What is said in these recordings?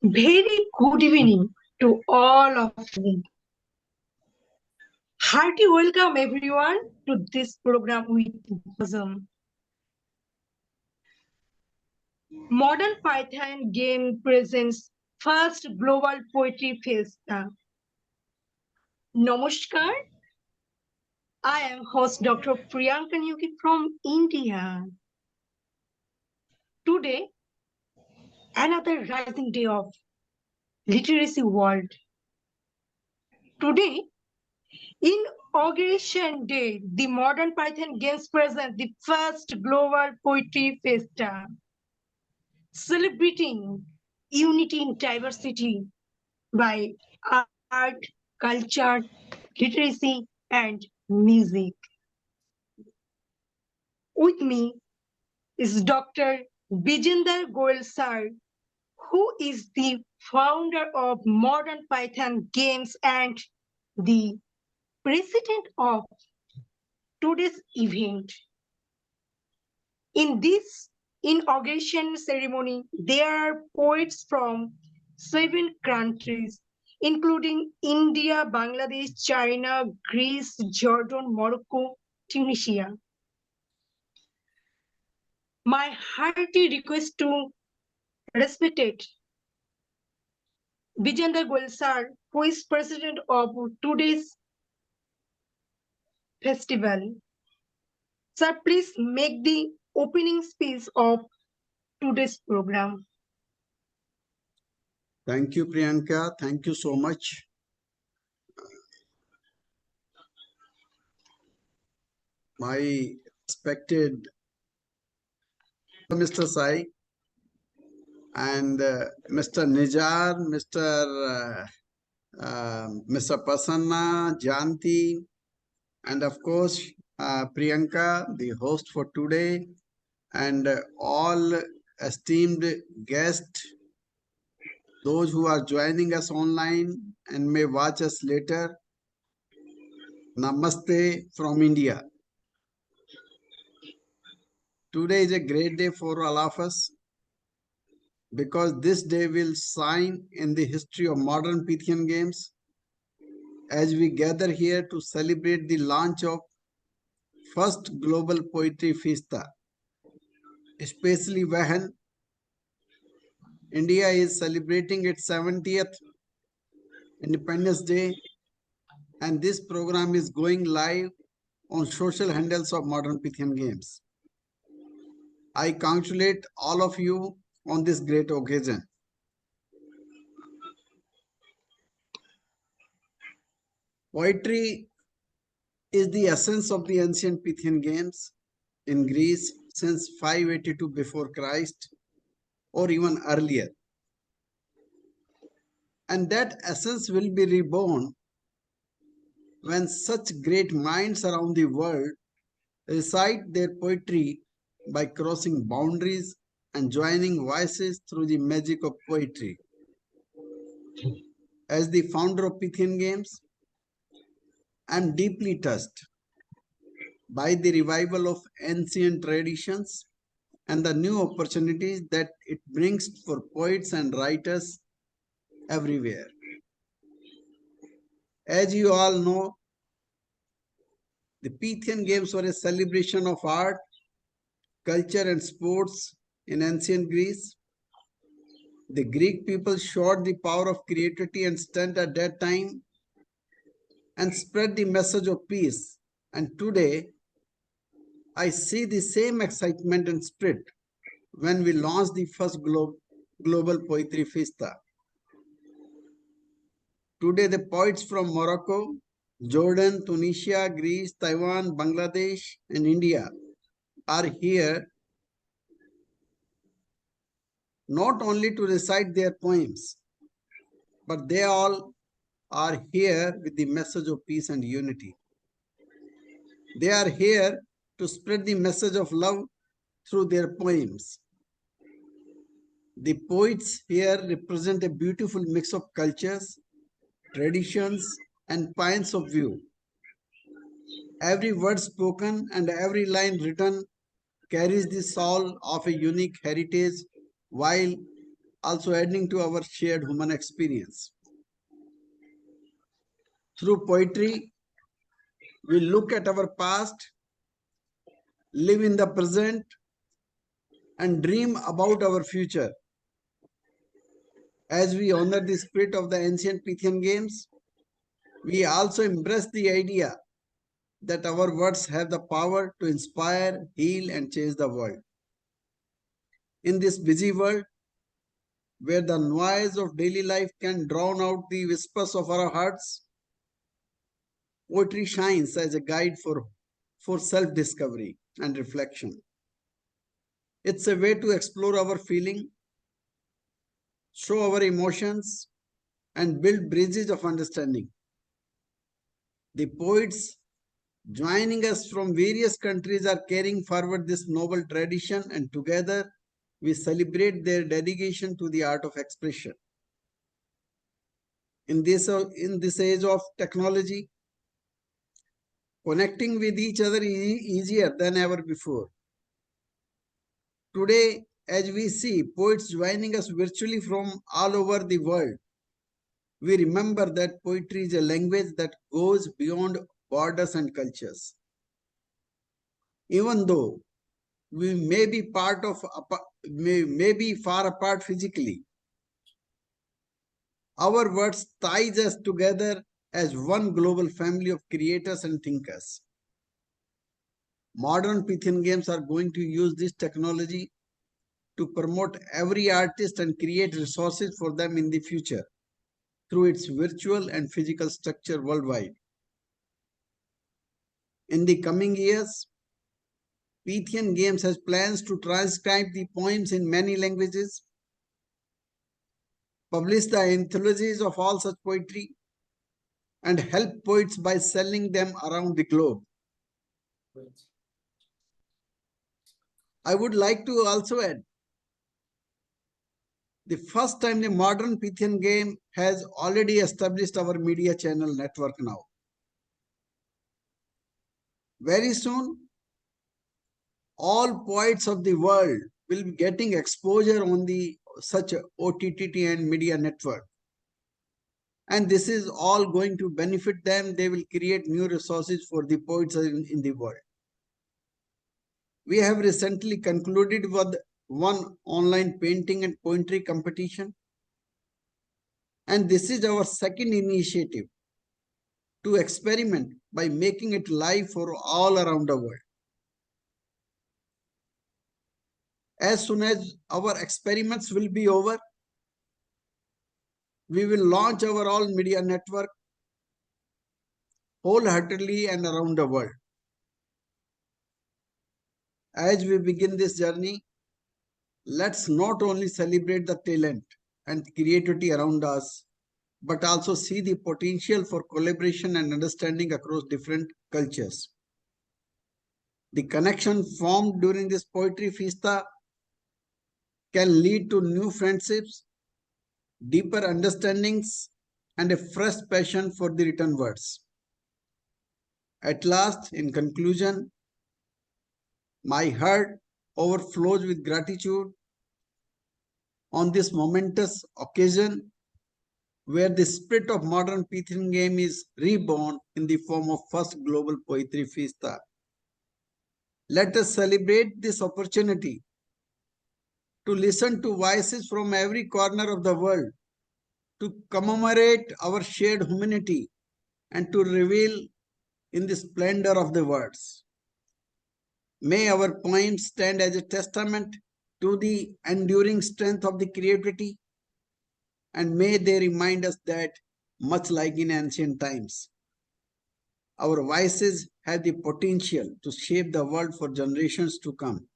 Very good evening to all of you. Hearty welcome everyone to this program with bosom. Modern Pythian Game presents first Global Poetry Fiesta. Namaskar, I am host Dr. Priyanka Nyuki from India. Today, another rising day of literacy world. Today, Inauguration Day, the Modern Python Games present the first Global Poetry Fiesta, celebrating unity in diversity by art, culture, literacy, and music. With me is Dr. Bijender Goel Sir, who is the founder of Modern Python Games and the president of today's event. In this inauguration ceremony, there are poets from 7 countries, including India, Bangladesh, China, Greece, Jordan, Morocco, Tunisia. My hearty request to respected Vijender Golsar, who is president of today's festival. Sir, please make the opening speech of today's program. Thank you, Priyanka. Thank you so much. My respected Mr. Sai and Mr. Nijar, Mr. Prasanna, Janti, and of course, Priyanka, the host for today, and all esteemed guests, those who are joining us online and may watch us later. Namaste from India. Today is a great day for all of us because this day will shine in the history of modern Pythian Games as we gather here to celebrate the launch of first Global Poetry Fiesta, especially when India is celebrating its 70th Independence Day and this program is going live on social handles of modern Pythian Games. I congratulate all of you on this great occasion. Poetry is the essence of the ancient Pythian Games in Greece since 582 before Christ or even earlier. And that essence will be reborn when such great minds around the world recite their poetry by crossing boundaries and joining voices through the magic of poetry. As the founder of Pythian Games, I am deeply touched by the revival of ancient traditions and the new opportunities that it brings for poets and writers everywhere. As you all know, the Pythian Games were a celebration of art, culture, and sports in ancient Greece. The Greek people showed the power of creativity and strength at that time and spread the message of peace. And today, I see the same excitement and spirit when we launched the first Global Poetry Fiesta. Today, the poets from Morocco, Jordan, Tunisia, Greece, Taiwan, Bangladesh, and India are here not only to recite their poems, but they all are here with the message of peace and unity. They are here to spread the message of love through their poems. The poets here represent a beautiful mix of cultures, traditions, and points of view. Every word spoken and every line written carries the soul of a unique heritage, while also adding to our shared human experience. Through poetry, we look at our past, live in the present, and dream about our future. As we honor the spirit of the ancient Pythian Games, we also embrace the idea that our words have the power to inspire, heal, and change the world. In this busy world, where the noise of daily life can drown out the whispers of our hearts, poetry shines as a guide for self-discovery and reflection. It's a way to explore our feeling, show our emotions, and build bridges of understanding. The poets joining us from various countries are carrying forward this noble tradition, and together we celebrate their dedication to the art of expression. In this age of technology, connecting with each other is easier than ever before. Today, as we see poets joining us virtually from all over the world, we remember that poetry is a language that goes beyond borders and cultures. Even though we may be may be far apart physically, our words ties us together as one global family of creators and thinkers. Modern Pythian Games are going to use this technology to promote every artist and create resources for them in the future through its virtual and physical structure worldwide. In the coming years, Pythian Games has plans to transcribe the poems in many languages, publish the anthologies of all such poetry, and help poets by selling them around the globe. I would like to also add, the first time the modern Pythian game has already established our media channel network now. Very soon, all poets of the world will be getting exposure on the such OTT and media network. And this is all going to benefit them. They will create new resources for the poets in the world. We have recently concluded with one online painting and poetry competition. And this is our second initiative to experiment by making it live for all around the world. As soon as our experiments will be over, we will launch our all media network wholeheartedly and around the world. As we begin this journey, let's not only celebrate the talent and creativity around us, but also see the potential for collaboration and understanding across different cultures. The connection formed during this poetry fiesta can lead to new friendships, deeper understandings, and a fresh passion for the written words. At last, in conclusion, my heart overflows with gratitude on this momentous occasion where the spirit of modern Pythian game is reborn in the form of first global poetry fiesta. Let us celebrate this opportunity to listen to voices from every corner of the world, to commemorate our shared humanity, and to reveal in the splendor of the words. May our poems stand as a testament to the enduring strength of the creativity, and may they remind us that, much like in ancient times, our voices have the potential to shape the world for generations to come.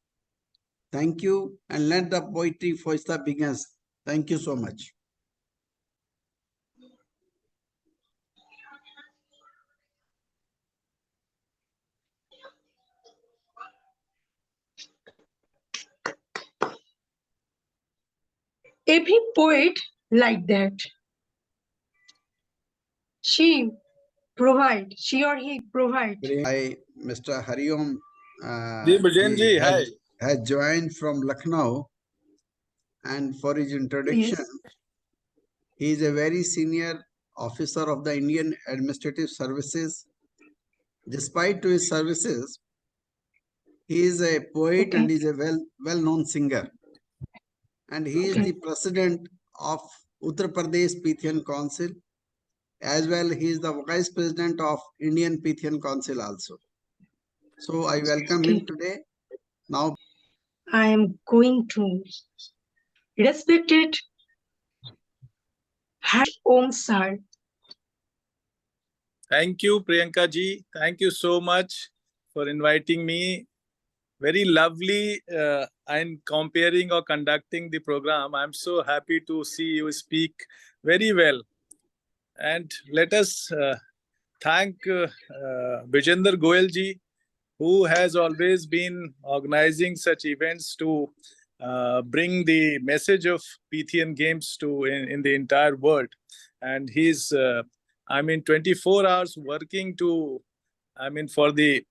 Thank you, and let the poetry fiesta begin. Thank you so much. Every poet like that. She or he provide. By Mr. Hariom Ji, Bajen ji, hi. has joined from Lucknow. And for his introduction, Yes. he is a very senior officer of the Indian Administrative Services. Despite to his services, he is a poet and Okay. is a well-known singer. And he is the Okay. president of Uttar Pradesh Pythian Council. As well, he is the vice president of Indian Pythian Council also. So I welcome him Okay. today. Now, I am going to respected Harsh Om sir. Thank you, Priyanka ji. Thank you so much for inviting me. Very lovely and comparing or conducting the program. I'm so happy to see you speak very well. And let us thank Vijender Goyal ji, who has always been organizing such events to bring the message of Pythian Games to in the entire world. And he's, 24 hours working to, for the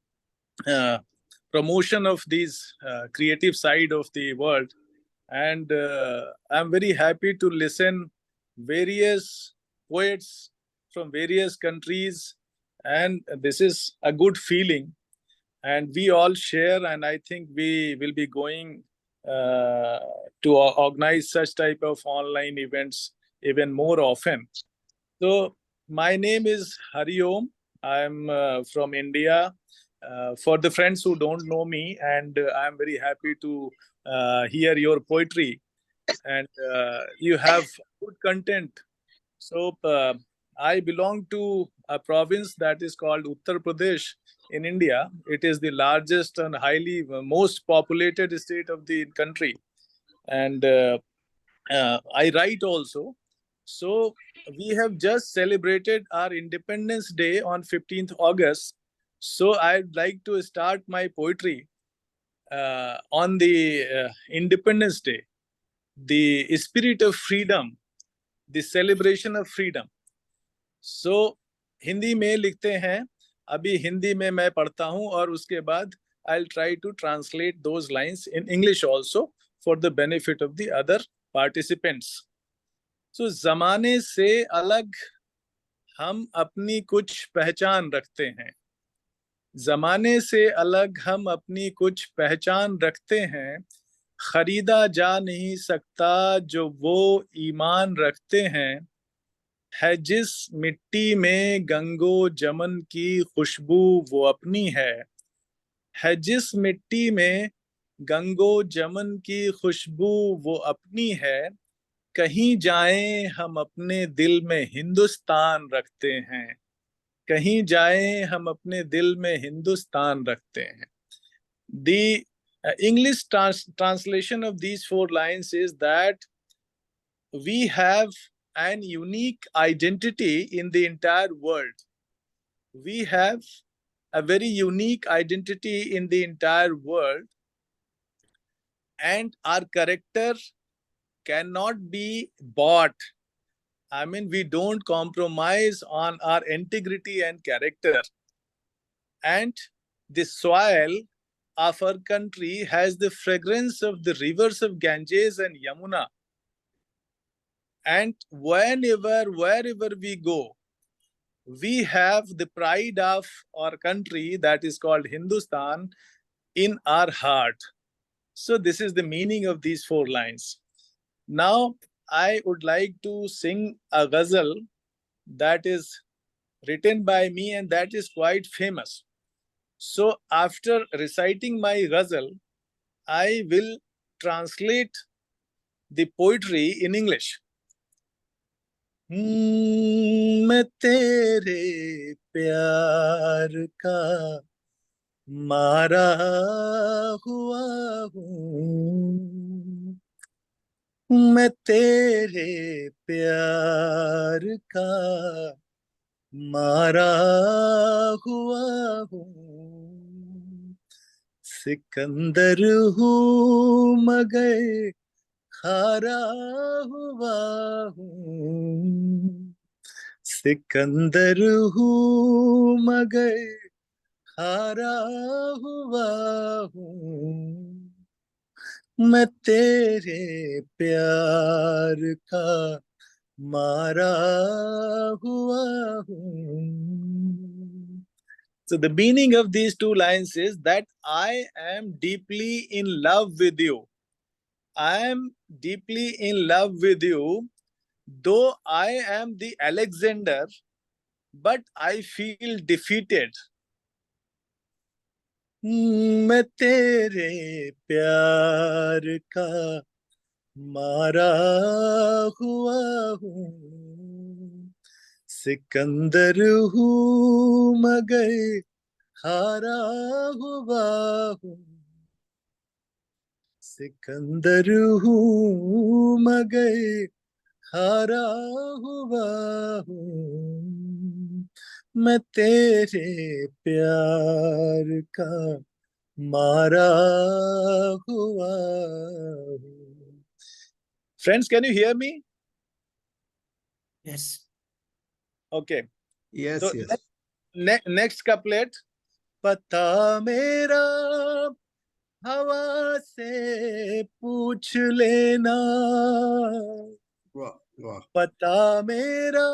promotion of these creative side of the world. And I'm very happy to listen various poets from various countries, and this is a good feeling. And we all share, and I think we will be going to organize such type of online events even more often. So my name is Hari Om. I'm from India. For the friends who don't know me, and I'm very happy to hear your poetry, and you have good content. So I belong to a province that is called Uttar Pradesh in India. It is the largest and highly most populated state of the country, and I write also. So we have just celebrated our Independence Day on 15th August. So I'd like to start my poetry on the Independence Day, the spirit of freedom, the celebration of freedom. So Hindi में लिखते हैं, अभी हिंदी में मैं पढ़ता हूं और उसके बाद I'll try to translate those lines in English also for the benefit of the other participants. So जमाने से अलग हम अपनी कुछ पहचान रखते हैं. जमाने से अलग हम अपनी कुछ पहचान रखते हैं. खरीदा जा नहीं सकता जो वो ईमान रखते हैं. है जिस मिट्टी में गंगो जमन की खुशबू वो अपनी है. है जिस मिट्टी में गंगो जमन की खुशबू वो अपनी है. कहीं जाएं हम अपने दिल में हिंदुस्तान रखते हैं. कहीं जाएं हम अपने दिल में हिंदुस्तान रखते हैं. The English translation of these four lines is that we have an unique identity in the entire world. We have a very unique identity in the entire world, and our character cannot be bought. I mean, we don't compromise on our integrity and character. And the soil of our country has the fragrance of the rivers of Ganges and Yamuna. And wherever we go, we have the pride of our country that is called Hindustan in our heart. So this is the meaning of these four lines. Now, I would like to sing a ghazal that is written by me and that is quite famous. So after reciting my ghazal, I will translate the poetry in English. मैं तेरे प्यार का मारा हुआ हूँ. मैं तेरे प्यार का मारा हुआ हूँ. सिकंदर हूँ मगर हारा हुआ हूँ. सिकंदर हूँ मगर हारा हुआ हूँ. मैं तेरे प्यार का मारा हुआ हूँ. So the meaning of these two lines is that I am deeply in love with you. I am deeply in love with you, though I am the Alexander, but I feel defeated. मैं तेरे प्यार का मारा हुआ हूँ, सिकंदर हूँ मगर हारा हुआ हूँ, सिकंदर हूँ मगर हारा हुआ हूँ, मैं तेरे प्यार का मारा हुआ हूँ. Friends, can you hear me? Yes. Okay. Yes, So yes. next couplet. पता मेरा हवा से पूछ लेना, Wow, wow. पता मेरा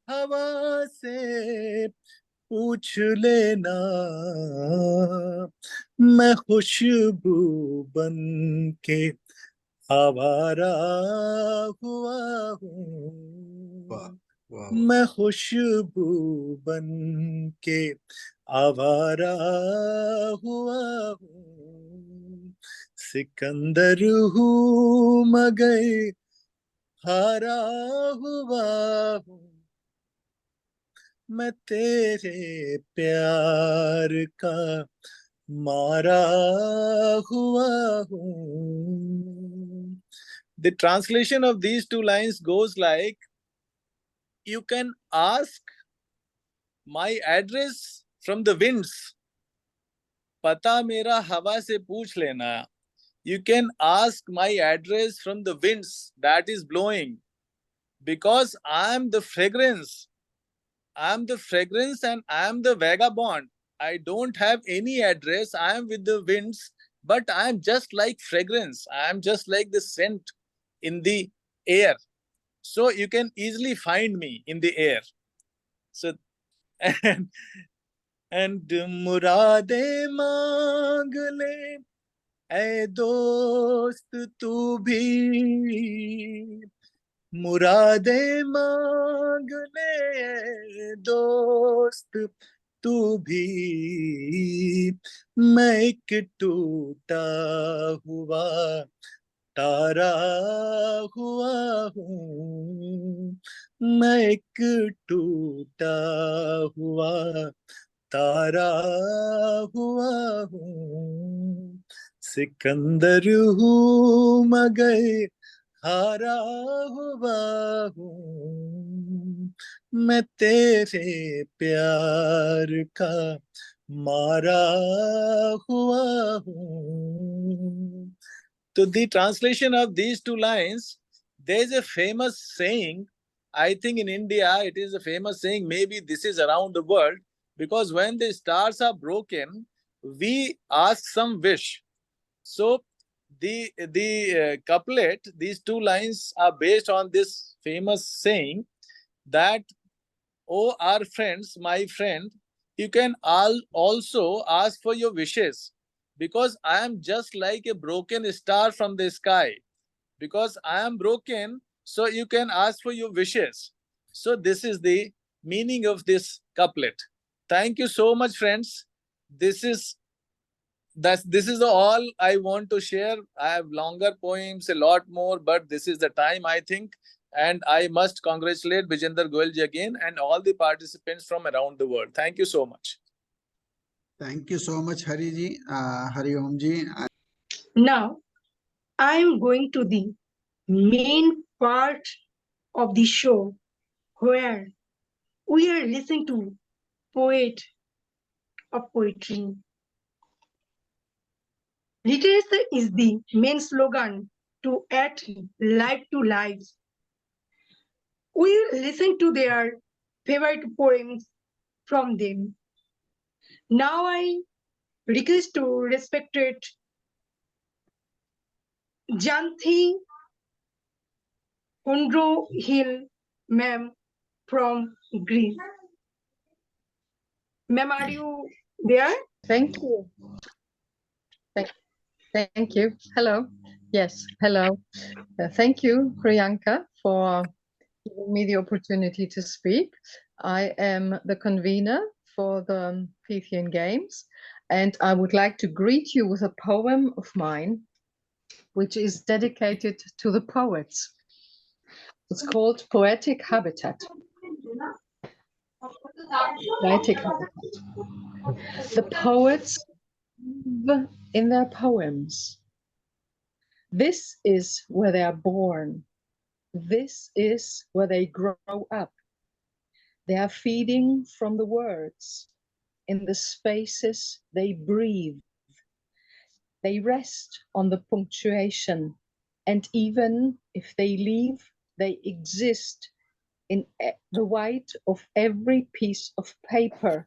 हवा से पूछ लेना, मैं खुशबू बन के आवारा हुआ हूँ, Wow, wow. मैं खुशबू बन के आवारा हुआ हूँ, सिकंदर हूँ मगर हारा हुआ हूँ, मैं तेरे प्यार का मारा हुआ हूँ. The translation of these two lines goes like, you can ask my address from the winds. पता मेरा हवा से पूछ लेना. You can ask my address from the winds that is blowing, because I am the fragrance. I am the fragrance and I am the vagabond. I don't have any address. I am with the winds, but I am just like fragrance. I am just like the scent in the air. So you can easily find me in the air. So and मुरादे मांग ले ऐ दोस्त तू भी, मुरादे मांग ले दोस्त तू भी, मैं एक टूटा हुआ तारा हुआ हूँ, मैं एक टूटा हुआ तारा हुआ हूँ, सिकंदर हूँ मगर हारा हुआ हूँ, मैं तेरे प्यार का मारा हुआ हूँ. So the translation of these two lines, there is a famous saying, I think in India it is a famous saying, maybe this is around the world, because when the stars are broken, we ask some wish. So the couplet, these two lines are based on this famous saying that, oh, our friends, my friend, you can also ask for your wishes, because I am just like a broken star from the sky. Because I am broken, so you can ask for your wishes. So this is the meaning of this couplet. Thank you so much, friends. This is all I want to share. I have longer poems, a lot more, but this is the time, I think. And I must congratulate Vijender Goyalji again and all the participants from around the world. Thank you so much. Thank you so much, Hari ji, Hari Om ji. Now, I am going to the main part of the show where we are listening to poet of poetry. Literature is the main slogan to add life to lives. We will listen to their favorite poems from them. Now I request to respected Janthi Hill, ma'am, from Greece. Ma'am, are you there? Thank you. Thank you. Hello. Yes, hello. Thank you, Priyanka, for giving me the opportunity to speak. I am the convener for the Pythian Games, and I would like to greet you with a poem of mine, which is dedicated to the poets. It's called Poetic Habitat. Poetic Habitat. The poets live in their poems. This is where they are born. This is where they grow up. They are feeding from the words. In the spaces they breathe. They rest on the punctuation. And even if they leave, they exist in the white of every piece of paper,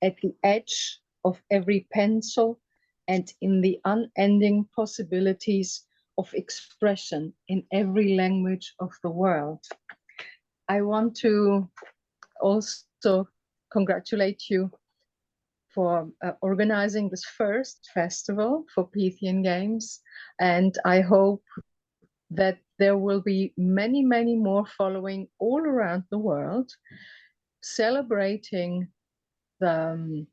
at the edge of every pencil, and in the unending possibilities of expression in every language of the world. I want to also congratulate you for organizing this first festival for Pythian Games, and I hope that there will be many, many more following all around the world, celebrating the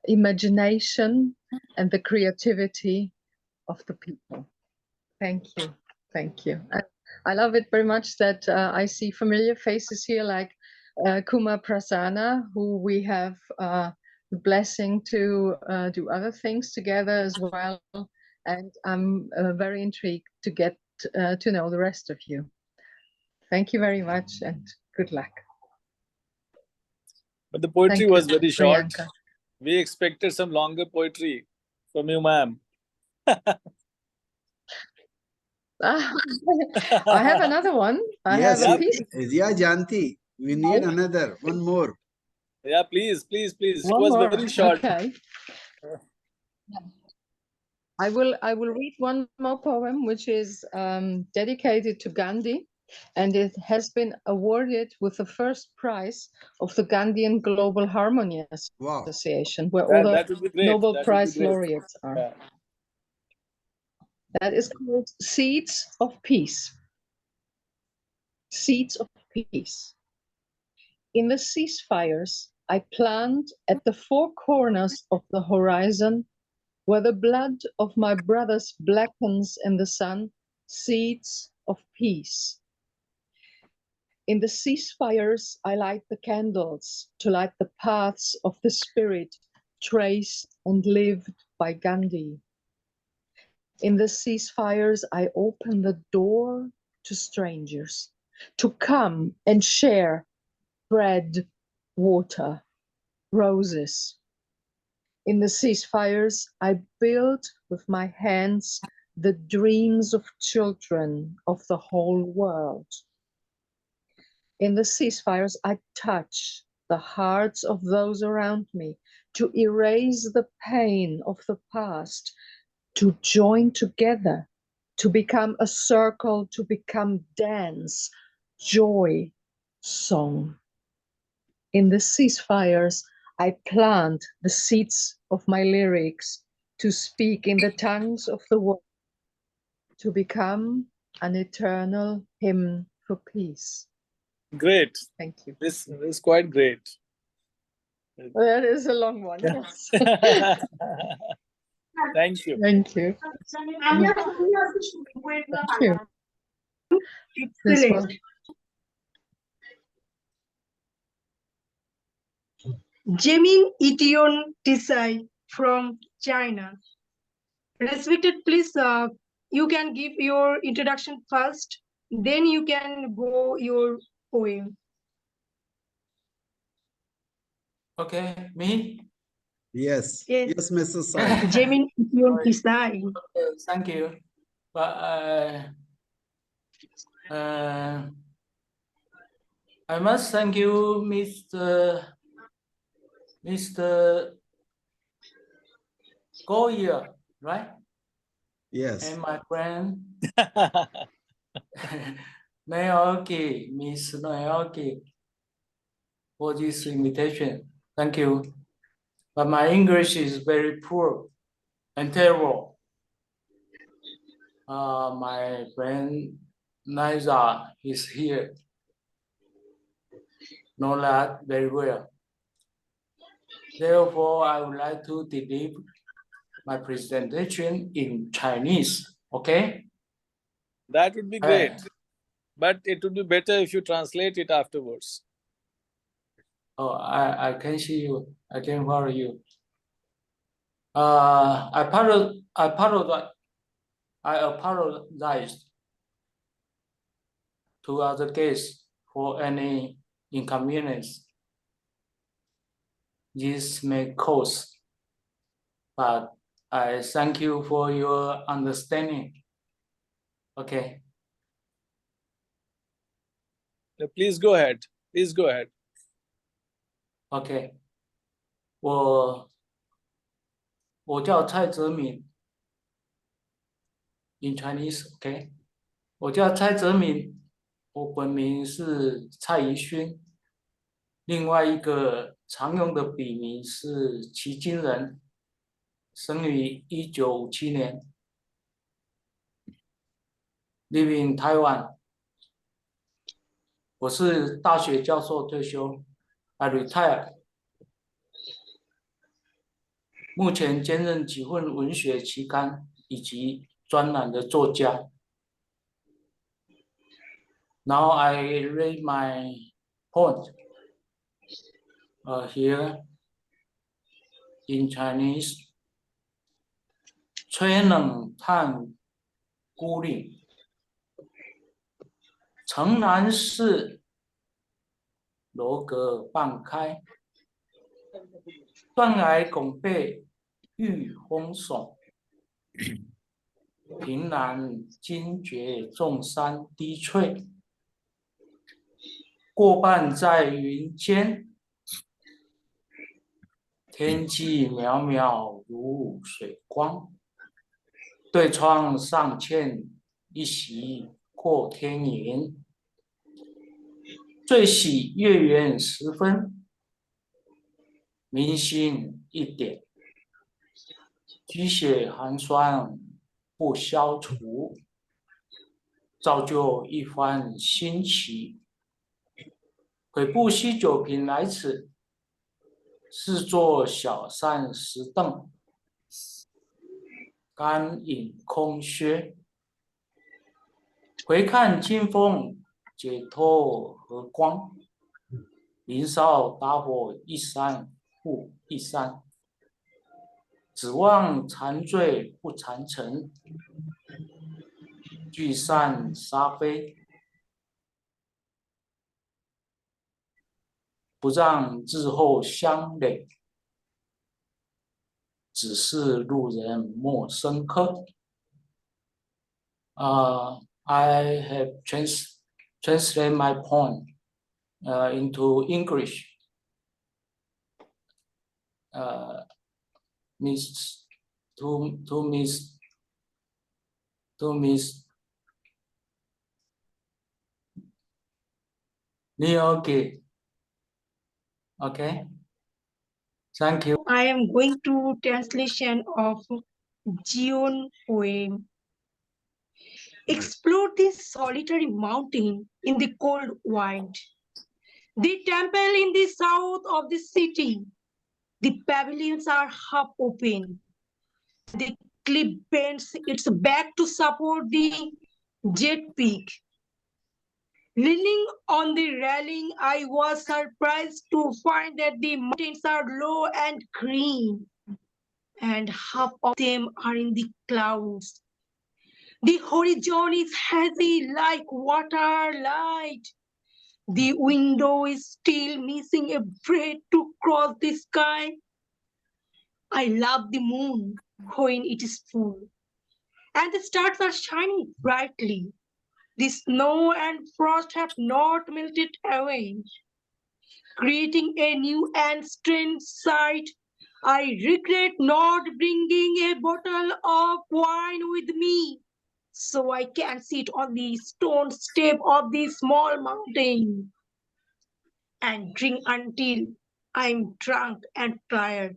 imagination and the creativity of the people. Thank you. Thank you. I love it very much that I see familiar faces here like Kuma Prasanna, who we have the blessing to do other things together as well. And I'm very intrigued to get to know the rest of you. Thank you very much and good luck. But the poetry Thank was you, very short. Priyanka. We expected some longer poetry from you, ma'am. I have another one. I Yes, have a piece. yeah, Janti, we need another, one more. Yeah, please, please, please. It One was more. very short. Okay. I will read one more poem, which is dedicated to Gandhi, and it has been awarded with the first prize of the Gandhian Global Harmony Association, where all That the would be great. Nobel That would be Prize great. laureates are. Yeah. That is called Seeds of Peace. Seeds of Peace. In the ceasefires I plant at the four corners of the horizon, where the blood of my brothers blackens in the sun, seeds of peace. In the ceasefires I light the candles to light the paths of the spirit traced and lived by Gandhi. In the ceasefires I open the door to strangers to come and share bread, water, roses. In the ceasefires, I build with my hands the dreams of children of the whole world. In the ceasefires, I touch the hearts of those around me to erase the pain of the past, to join together, to become a circle, to become dance, joy, song. In the ceasefires, I plant the seeds of my lyrics to speak in the tongues of the world, to become an eternal hymn for peace. Great. Thank you. This is quite great. That is a long one. Yes. Thank you. Thank you. Thank you. This Excellent. was Jamin Ition Tisai from China. Respected, please, you can give your introduction first, then you can go your poem. Okay, me? Yes, Yes. yes, Mr. Sai. Jamin Ition Tisai. Thank you. But I must thank you, Mr. Goya, right? Yes. and my friend Naoki, Miss Naoki, for this invitation. Thank you. But my English is very poor and terrible. My friend Niza is here. Know that very well. Therefore, I would like to deliver my presentation in Chinese. Okay? That would be great. But it would be better if you translate it afterwards. Oh, I can see you. I can follow you. I apologize to other guests for any inconvenience this may cause, but I thank you for your understanding. Okay. Please go ahead. Please go ahead. Okay. 我叫蔡泽敏 in Chinese, OK? 我叫蔡泽敏，我本名是蔡宜勋，另外一个常用的笔名是齐金人，生于1957年 ，live in Taiwan。我是大学教授退休 ，I retire。目前兼任几份文学期刊以及专栏的作家。Now I read my point here in Chinese. 吹冷炭孤岭，城南市罗阁半开，断崖拱背玉峰耸，凭栏惊觉众山低翠，过半在云间，天际渺渺如水光，对窗上嵌一席阔天云，最喜月圆时分，明星一点，积雪寒霜不消除，造就一番新奇。悔不惜酒瓶来此，是座小山石凳，干饮空薛。回看清风，解脱和光，林梢打火一山复一山，指望残醉不残尘，聚散沙飞，不让日后相累，只是路人莫深刻。I have translated my poem into English. Miss Nioki. Okay. Thank you. I am going to translation of Jion poem. Explore this solitary mountain in the cold wind. The temple in the south of the city. The pavilions are half open. The cliff bends its back to support the jet peak. Leaning on the railing, I was surprised to find that the mountains are low and green, and half of them are in the clouds. The horizon is hazy like water light. The window is still missing a braid to cross the sky. I love the moon when it is full, and the stars are shining brightly. The snow and frost have not melted away, creating a new and strange sight I regret not bringing a bottle of wine with me, so I can sit on the stone step of the small mountain and drink until I'm drunk and tired.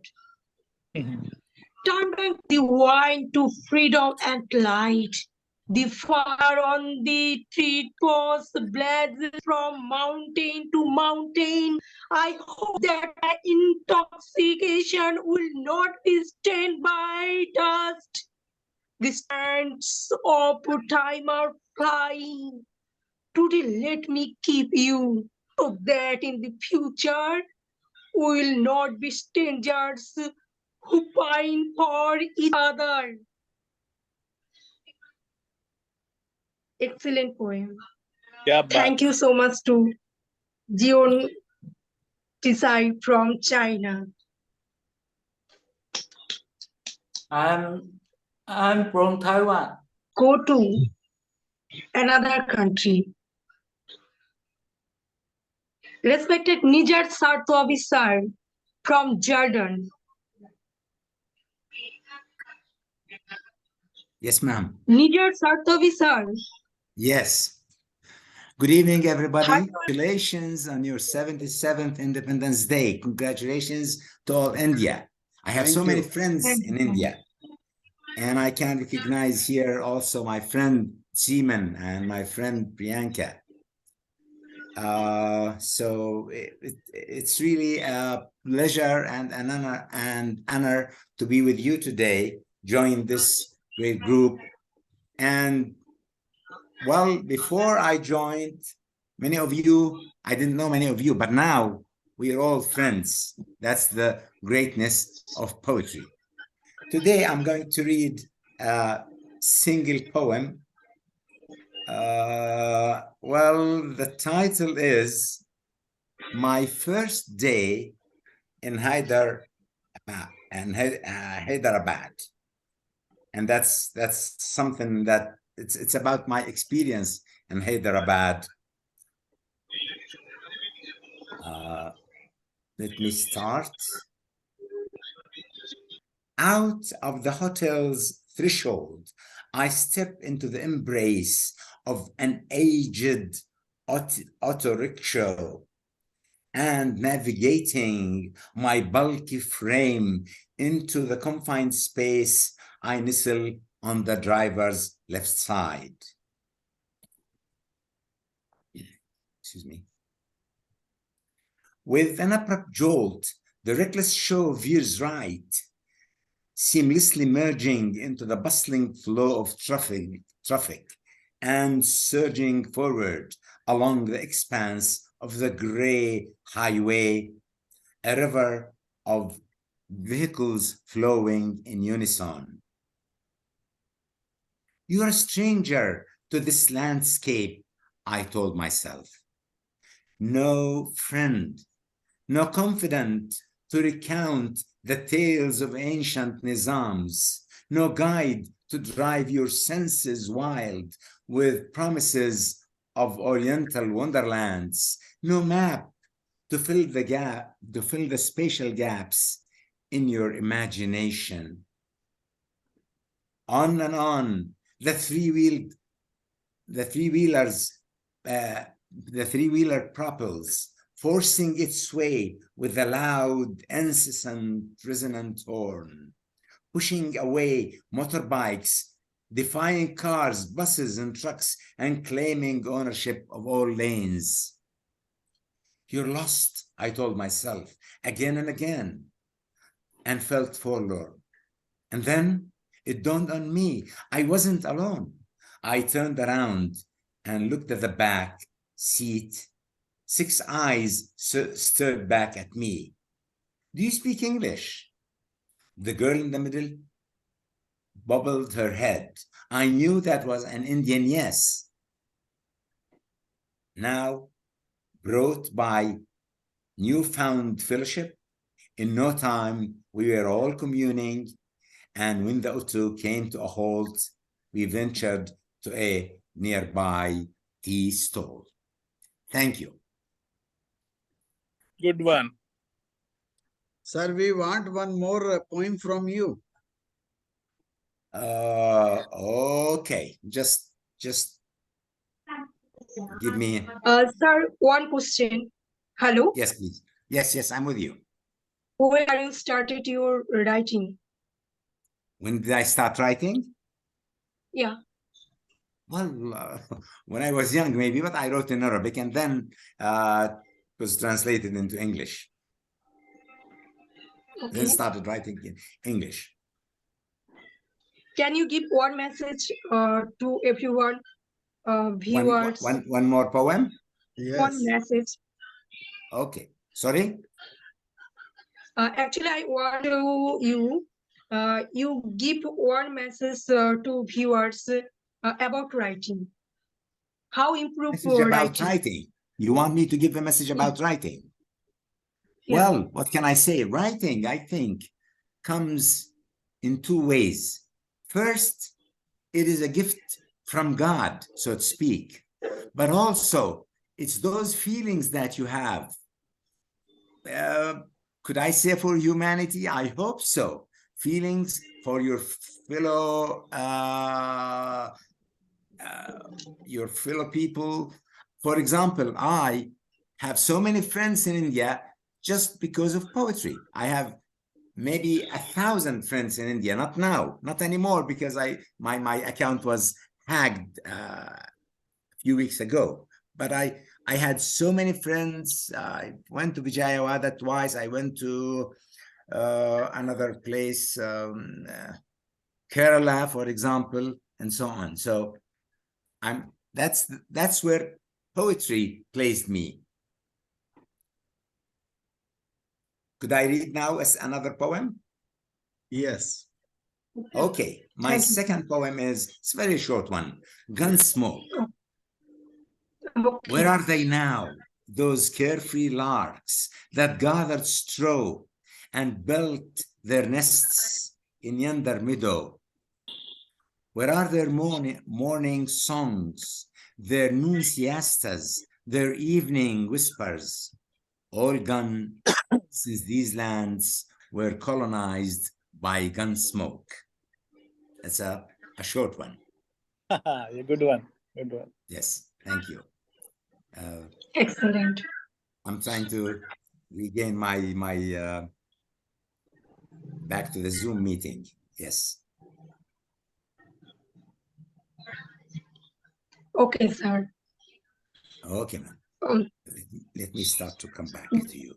Turn back the wine to freedom and light. The fire on the tree post blazes from mountain to mountain. I hope that my intoxication will not be stained by dust. The strands of time are flying. Today let me keep you, so that in the future we will not be strangers who pine for each other. Excellent poem. क्या बात Thank you so much to Jion Tisai from China. I'm from Taiwan. Go to another country. Respected Nijar Sartovi sir from Jordan. Yes, ma'am. Nijar Sartovi sir. Yes. Good evening, everybody. Hi. Congratulations on your 77th Independence Day. Congratulations to all India. I have Thank so many you. friends Thank in you. India. And I can recognize here also my friend Seaman and my friend Priyanka. It's really a pleasure and an honor to be with you today, join this great group. And well, before I joined, many of you, I didn't know many of you, but now we are all friends. That's the greatness of poetry. Today, I'm going to read a single poem. Well, the title is My First Day in Hyderabad. And that's something that it's about my experience in Hyderabad. Let me start. Out of the hotel's threshold, I step into the embrace of an aged auto rickshaw, and navigating my bulky frame into the confined space, I nestle on the driver's left side. Excuse me. With an abrupt jolt, the reckless show veers right, seamlessly merging into the bustling flow of traffic and surging forward along the expanse of the gray highway, a river of vehicles flowing in unison. You're a stranger to this landscape, I told myself. No friend, no confidant to recount the tales of ancient nizams, no guide to drive your senses wild with promises of oriental wonderlands, no map to fill the spatial gaps in your imagination. On and on, the three-wheeler propels, forcing its way with a loud, incessant, resonant horn, pushing away motorbikes, defying cars, buses, and trucks, and claiming ownership of all lanes. You're lost, I told myself again and again, and felt forlorn. And then it dawned on me, I wasn't alone. I turned around and looked at the back seat. 6 eyes stared back at me. Do you speak English? The girl in the middle bobbled her head. I knew that was an Indian yes. Now, brought by newfound fellowship, in no time we were all communing, and when the auto came to a halt, we ventured to a nearby tea stall. Thank you. Good one. Sir, we want one more poem from you. Okay, just give me. Sir, one question. Hello, Yes, please. Yes, I'm with you. where are you started your writing? When did I start writing? Yeah. Well, when I was young, maybe, but I wrote in Arabic, and then it was translated into English. Then Okay. started writing in English. Can you give one message to everyone, viewers? One more poem? One Yes. message. Okay. Sorry? Actually, I want you give one message to viewers about writing. How improve Message about writing? writing. You want me to give a message Yeah. about writing? Yeah. Well, what can I say? Writing, I think, comes in two ways. First, it is a gift from God, so to speak, but also it's those feelings that you have. Could I say for humanity? I hope so. Feelings for your fellow people. For example, I have so many friends in India just because of poetry. I have maybe 1,000 friends in India, not now, not anymore, because my account was hacked a few weeks ago. But I had so many friends. I went to Vijayawada twice. I went to another place, Kerala, for example, and so on. So that's where poetry placed me. Could I read now as another poem? Yes. Okay, my second poem it's a very short one. Gunsmoke. Okay. Where are they now, those carefree larks that gathered straw and built their nests in yonder meadow? Where are their morning songs, their noon siestas, their evening whispers? All gone since these lands were colonized by Gunsmoke. That's a short one. A good one. Good one. Yes, thank you. Excellent. I'm trying to regain my back to the Zoom meeting. Yes. Okay, sir. Okay, ma'am. Let me start to come back to you.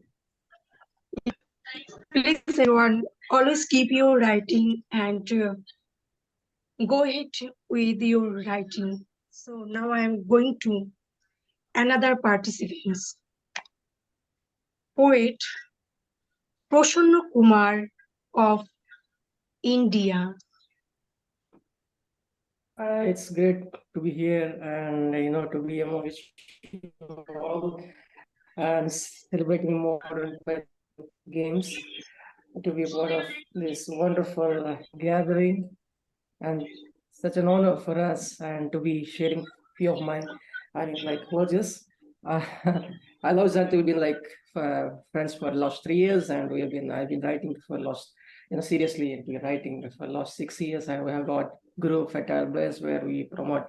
Please, everyone, always keep your writing and go ahead with your writing. So now I am going to another participants. Poet Prasanna Kumar of India. It's great to be here and to be amongst you all and celebrating modern games, to be part of this wonderful gathering, and such an honor for us, and to be sharing few of my words. I love that we've been friends for the last 3 years, and I've been writing for the last seriously writing for the last 6 years, and we have got group at our place where we promote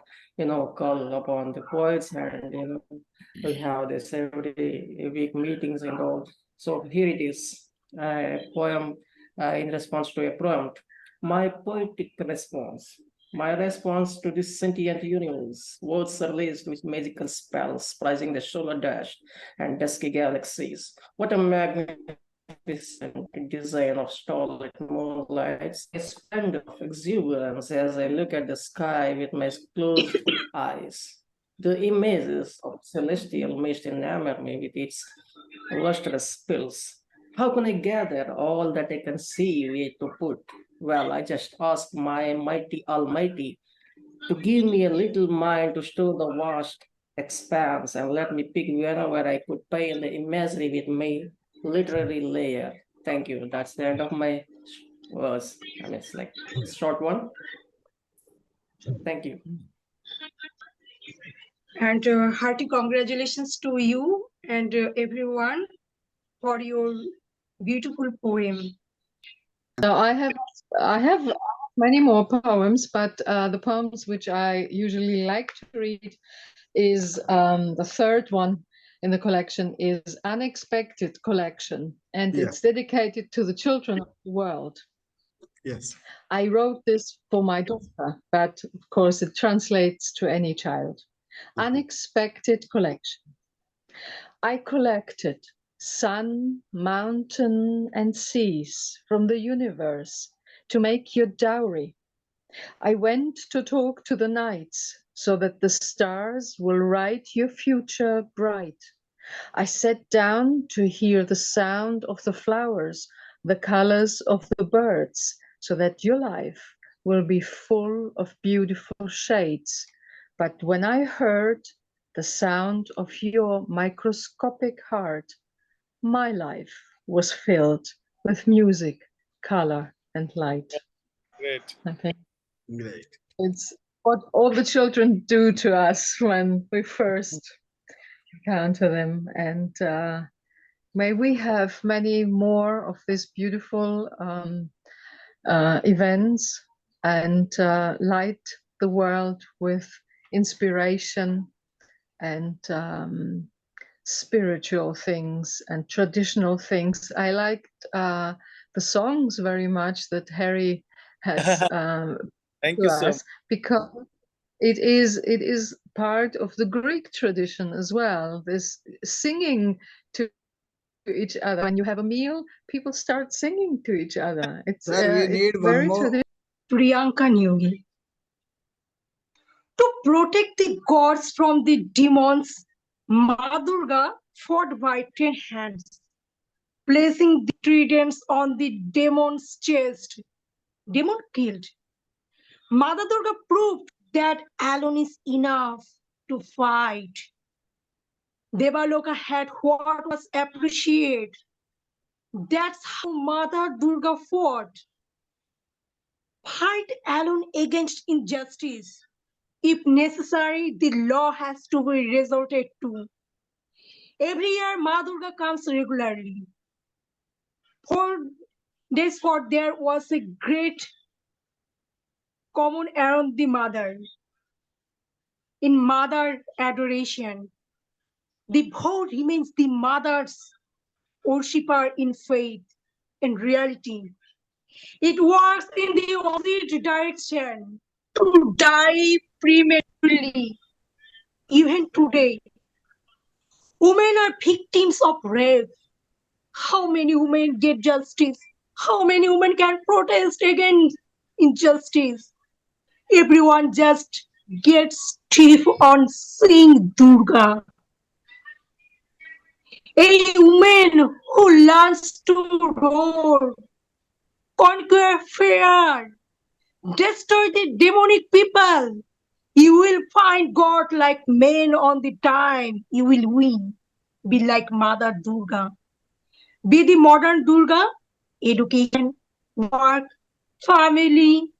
call upon the poets, and we have this every week meetings and all. So here it is, a poem in response to a prompt. My poetic response. My response to this sentient universe. Words are laced with magical spells, prizing the solar dash and dusky galaxies. What a magnificent design of starlit moonlights. A splendor of exuberance as I look at the sky with my closed eyes. The images of celestial mist enamor me with its lustrous spills. How can I gather all that I can see where to put? Well, I just ask my mighty Almighty to give me a little mind to store the vast expanse and let me pick wherever I could paint the imagery with my literary layer. Thank you. That's the end of my words. I mean, it's like a short one. Thank you. And hearty congratulations to you and everyone for your beautiful poem. So I have many more poems, but the poems which I usually like to read is the third one in the collection is Unexpected Collection, and Yeah. it's dedicated to the children of the world. Yes. I wrote this for my daughter, but of course it translates to any child. Unexpected Collection. I collected sun, mountain, and seas from the universe to make your dowry. I went to talk to the nights so that the stars will write your future bright. I sat down to hear the sound of the flowers, the colors of the birds, so that your life will be full of beautiful shades. But when I heard the sound of your microscopic heart, my life was filled with music, color, and light. Great. I think Great. it's what all the children do to us when we first encounter them. And may we have many more of these beautiful events and light the world with inspiration and spiritual things and traditional things. I liked the songs very much that Harry has Thank to you so much. us, because it is part of the Greek tradition as well. This singing to each other when you have a meal, people start singing to each other. It's Sir, we need one very more. traditional. Priyanka Nyogi. To protect the gods from the demons, Ma Durga fought by 10 hands, placing the tridents on the demon's chest. Demon killed. Mother Durga proved that alone is enough to fight. Devaloka had what was appreciated. That's how Mother Durga fought. Fight alone against injustice. If necessary, the law has to be resorted to. Every year, Ma Durga comes regularly. 4 days for there was a great common around the mother. In mother adoration, the vow remains the mother's worshipper in faith and reality. It works in the opposite direction, to die prematurely. Even today, women are victims of rape. How many women get justice? How many women can protest against injustice? Everyone just gets stiff on seeing Durga. A woman who learns to roar, conquer fear, destroy the demonic people. You will find God like men on the time. You will win. Be like Mother Durga. Be the modern Durga. Education, work, family.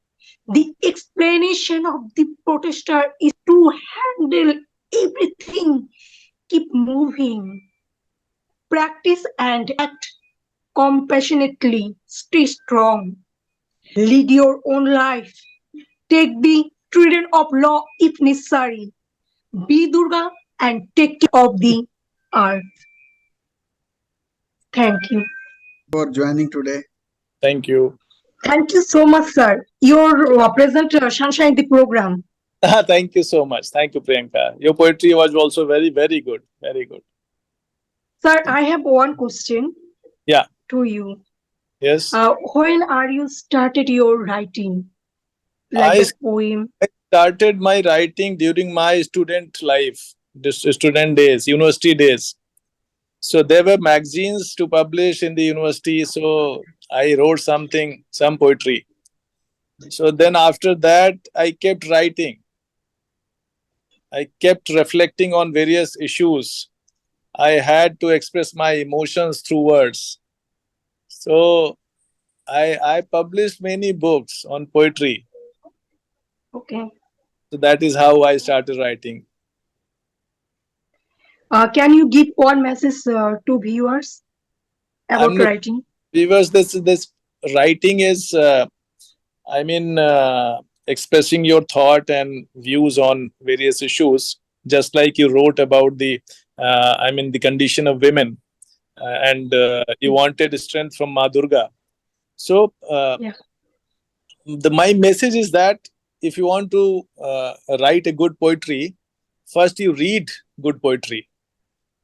The explanation of the protester is to handle everything. Keep moving. Practice and act compassionately. Stay strong. Lead your own life. Take the trident of law if necessary. Be Durga and take care of the earth. Thank you. For joining today. Thank you. Thank you so much, sir. Your present sunshine the program. Thank you so much. Thank you, Priyanka. Your poetry was also very, very good. Very good. Sir, I have one question. Yeah. To you. Yes. When are you started your writing? Like a poem? I started my writing during my student life, student days, university days. So there were magazines to publish in the university. So I wrote some poetry. So then after that, I kept writing. I kept reflecting on various issues. I had to express my emotions through words. So I published many books on poetry. Okay. So that is how I started writing. Can you give one message to viewers? about I'm not, writing? because this writing is, expressing your thought and views on various issues, just like you wrote about the condition of women, and you wanted strength from Ma Durga. So Yeah. my message is that if you want to write a good poetry, first you read good poetry.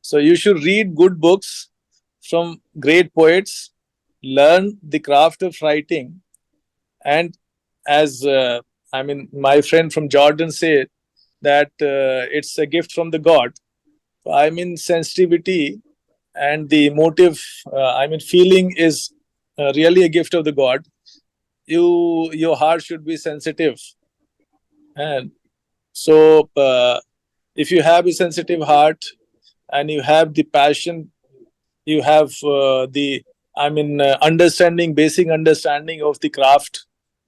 So you should read good books from great poets, learn the craft of writing, and as my friend from Jordan said that it's a gift from the God. Sensitivity and the emotive, feeling is really a gift of the God. Your heart should be sensitive, and so if you have a sensitive heart and you have the passion, you have basic understanding of the craft,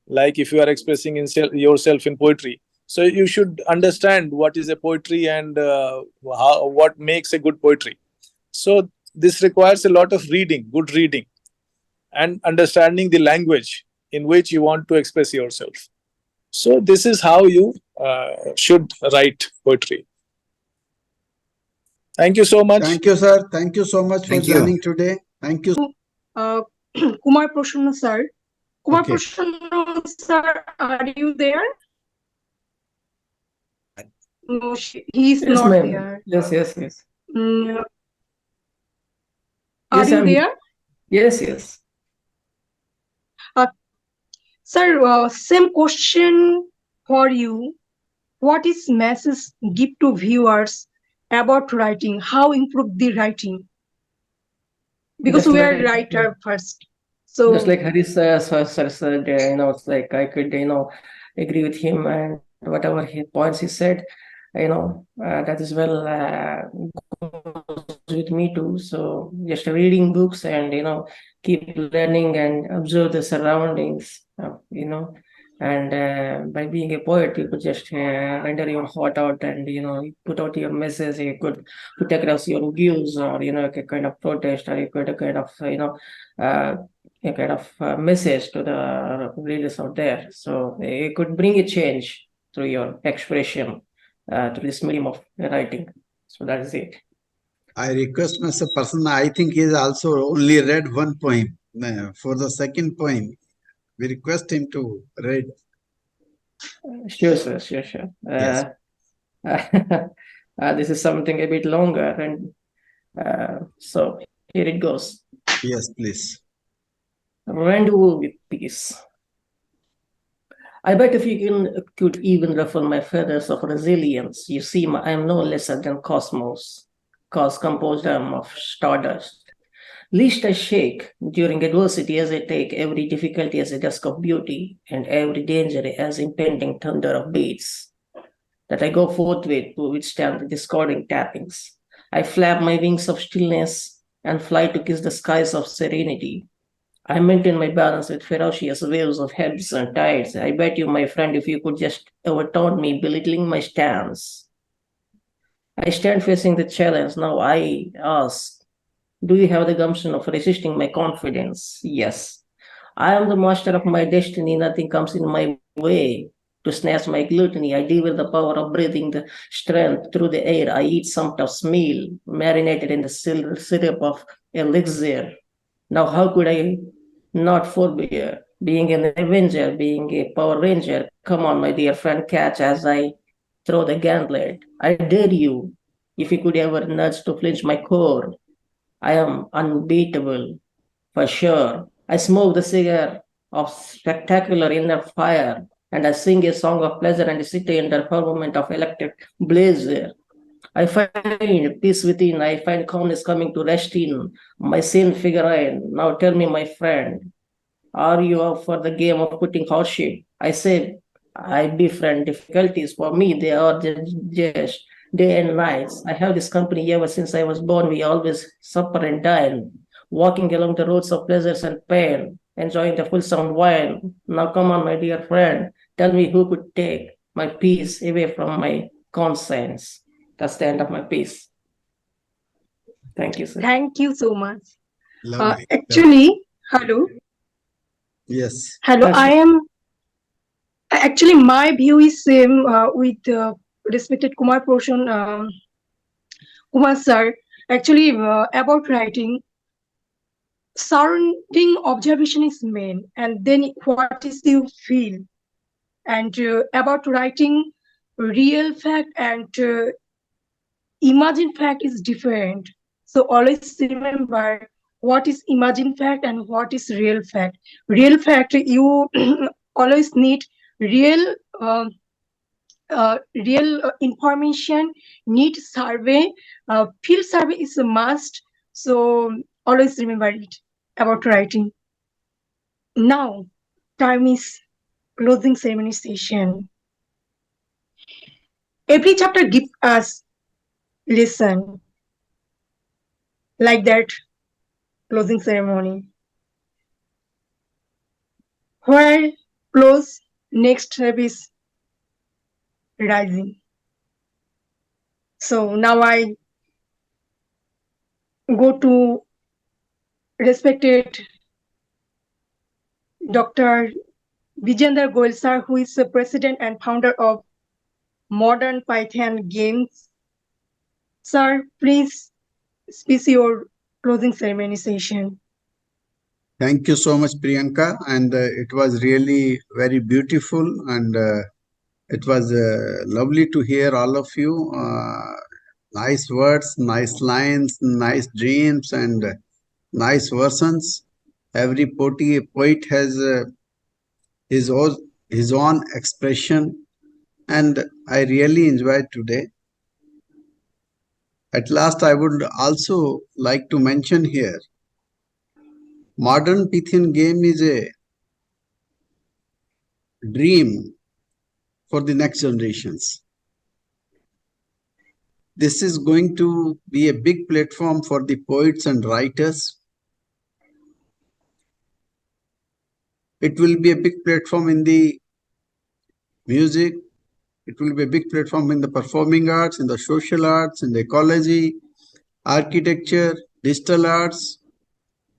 like if you are expressing yourself in poetry, so you should understand what is a poetry and what makes a good poetry. So this requires a lot of reading, good reading, and understanding the language in which you want to express yourself. So this is how you should write poetry. Thank you so much. Thank you, sir. Thank you so much for Thank you. joining today. Thank you. Kumar Prasanna sir. Kumar Okay. Prasanna sir, are you there? No, he is Yes, not ma'am. there. Yes. Mm, Yes, are you I'm there? Yes. Sir, same question for you. What is message give to viewers about writing? How improve the writing? Because Just we are like writer first. So just like Haris sir said, it's like I could, agree with him and whatever points he said, that is well goes with me too. So just reading books and keep learning and observe the surroundings, and by being a poet, you could just render your heart out and put out your message. You could put across your views, or a kind of protest, or you could kind of a kind of message to the readers out there. So it could bring a change through your expression through this medium of writing. So that is it. I request Mr. Prasanna, I think he has also only read one poem. For the second poem, we request him to read. Sure, sir. Sure. Yes. This is something a bit longer, and so here it goes. Yes, please. Rendezvous with peace. I bet if you could even ruffle my feathers of resilience, you see, I am no lesser than cosmos, cause composed of stardust. Least I shake during adversity as I take every difficulty as a dusk of beauty, and every danger as impending thunder of beats. That I go forthwith to withstand the discording tappings. I flap my wings of stillness and fly to kiss the skies of serenity. I maintain my balance with ferocious waves of ebbs and tides. I bet you, my friend, if you could just overturn me, belittling my stance. I stand facing the challenge. Now I ask, do you have the gumption of resisting my confidence? Yes. I am the master of my destiny. Nothing comes in my way to snatch my gluttony. I devour the power of breathing the strength through the air. I eat some tough meal, marinated in the syrup of elixir. Now, how could I not forbear being an avenger, being a Power Ranger? Come on, my dear friend, catch as I throw the gauntlet. I dare you, if you could ever nudge to flinch my core. I am unbeatable, for sure. I smoke the cigar of spectacular inner fire, and I sing a song of pleasure and sit in the firmament of electric blaze. I find peace within. I find calmness coming to rest in my sane figurine. Now tell me, my friend, are you up for the game of putting hardship? I said, I befriend difficulties. For me, they are just day and nights. I have this company ever since I was born. We always supper and dine, walking along the roads of pleasures and pain, enjoying the full sound wine. Now come on, my dear friend, tell me who could take my peace away from my conscience. That's the end of my piece. Thank you, sir. thank you so much. Lovely. Actually, hello. Yes. Hello, Yes, I am actually my view is same with respected Kumar Portion, Kumar sir. Actually, about writing, surrounding observation is main, and then what is you feel, and about writing, real fact and imagined fact is different. So always remember what is imagined fact and what is real fact. Real fact, you always need real real information, need survey, field survey is a must. So always remember it about writing. Now, time is closing ceremony session. Every chapter gives us lesson like that closing ceremony. Where close, next step is rising. So now I go to respected Dr. Vijender Goel sir, who is the president and founder of Modern Pythian Games. Sir, please speak your closing ceremony session. Thank you so much, Priyanka. And it was really very beautiful, and it was lovely to hear all of you. Nice words, nice lines, nice dreams, and nice versions. Every poet has his own expression, and I really enjoyed today. At last, I would also like to mention here, modern Pythian game is a dream for the next generations. This is going to be a big platform for the poets and writers. It will be a big platform in the music. It will be a big platform in the performing arts, in the social arts, in the ecology, architecture, digital arts,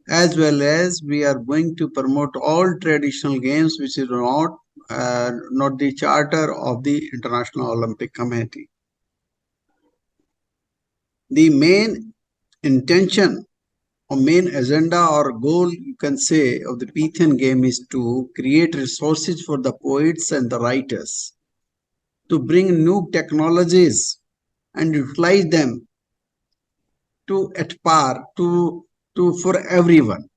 as well as we are going to promote all traditional games which is not the charter of the International Olympic Committee. The main intention or main agenda or goal, you can say, of the Pythian game is to create resources for the poets and the writers, to bring new technologies and utilize them to at par to for everyone.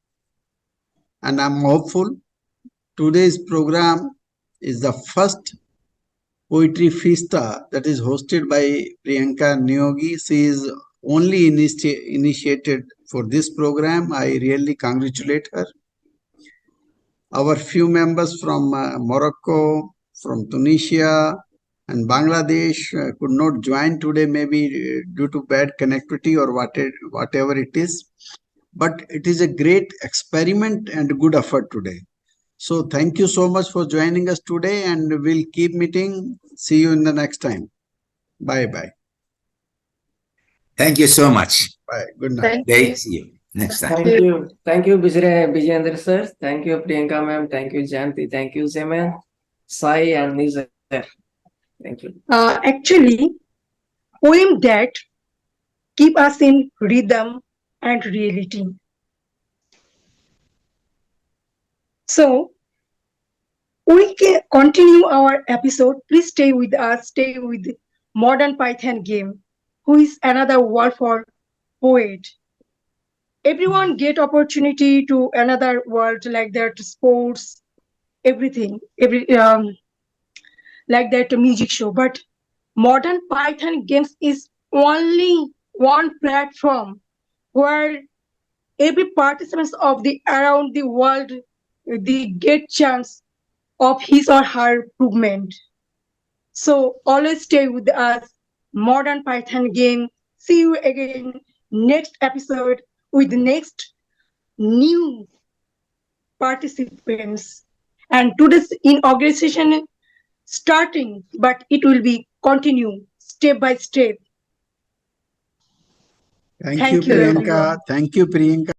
And I'm hopeful today's program is the first poetry Fiesta that is hosted by Priyanka Niyogi. She is only initiated for this program. I really congratulate her. Our few members from Morocco, from Tunisia, and Bangladesh could not join today, maybe due to bad connectivity or whatever it is. But it is a great experiment and good effort today. So thank you so much for joining us today, and we'll keep meeting. See you in the next time. Bye-bye. Thank you so much. Bye. Good night. They see you next time. Thank you, Vijayendra sir. Thank you, Priyanka ma'am. Thank you, Janti. Thank you, Zeman, Sai, and Nizar. Thank you. Actually, poem that keep us in rhythm and reality. So we can continue our episode. Please stay with us. Stay with Modern Pythian Game, who is another word for poet. Everyone get opportunity to another world like that, sports, everything, like that music show. But Modern Python Games is only one platform where every participants of the around the world they get chance of his or her improvement. So always stay with us, Modern Python Game. See you again next episode with the next new participants. And today's inauguration starting, but it will be continue step by step. Thank you, Priyanka. Everyone. Thank you, Priyanka.